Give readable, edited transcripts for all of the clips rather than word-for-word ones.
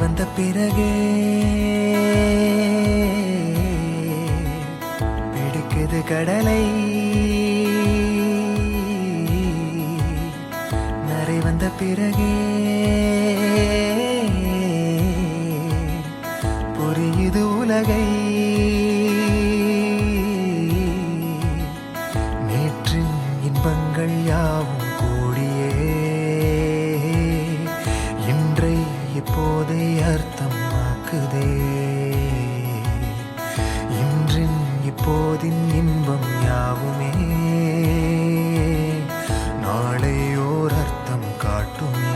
வந்த பிறகே பிடிக்குது கடலை. நரை வந்த பிறகே புரியுது உலகை. நேற்றின் இன்பங்கள் யாவும் கூடியே இன்றை இப்போதை அர்த்தமாக்குதே. இன்றின் இப்போதின் இன்பம் யாவுமே நாளை ஓர் அர்த்தம் காட்டுமே.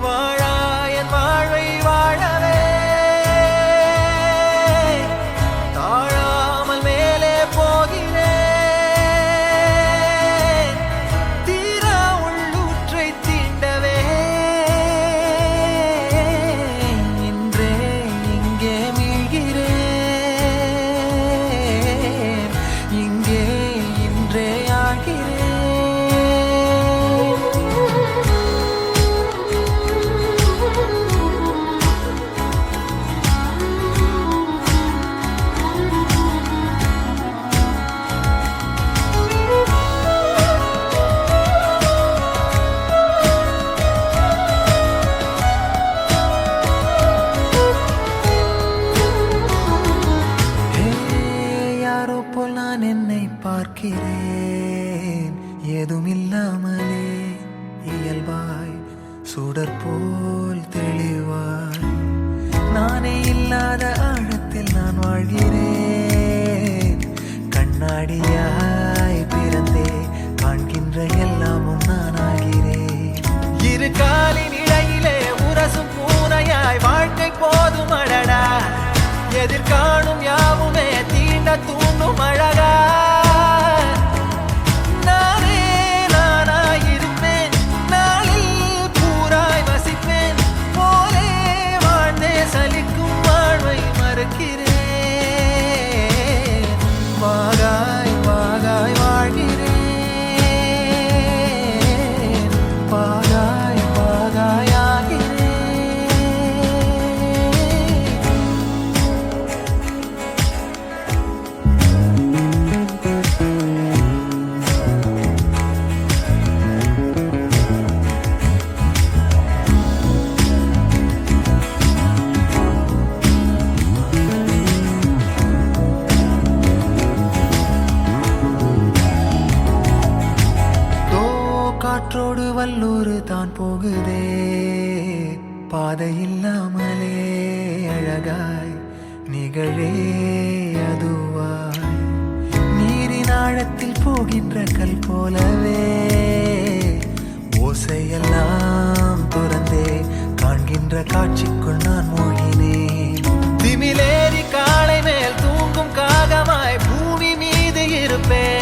வாழாயன் வாழ்வை வாழவே தாழாமல் மேலே போகிறேன். தீரா உள்ளூற்றை தீண்டவே இன்றே இங்கே மீழ்கிறேன். இங்கே இன்றே ஆகிறேன். யாரோ போல் நான் என்னை பார்க்கிறேன். ஏதுமில்லாமலே இயல்பாய் சுடர் போல் தெளிவாய் நானே இல்லாத ஆழத்தில் நான் வாழ்கிறேன். கண்ணாடியாய் பிறந்தே காண்கின்ற எல்லாமும் நான் ஆகிறேன். இரு காலின் இடையிலே உரசும் பூனையாய் வாழ்க்கை போதும் அடடா. எதிர்காணும் யாவுமே தீண்ட தூண்டும் அழகா. நானே நானாயிருப்பேன். நாளில் பூராய் வசிப்பேன். போலே வாழ்ந்தே சலிக்கும் வாழ்வை மறுக்கிறேன். வாகாய் வாகாய் வாழ்கிறேன். வாகாய் வாகாய் ஆகிறேன். காற்றோடு வல்லூர் தான் போகுதே. பாதை இல்லாமலே அழகாய் நிகழே அதுவாய். நீரின் ஆழத்தில் போகின்ற கல் போலவே ஓசையெல்லாம் துறந்தே காண்கின்ற காட்சிக்குள்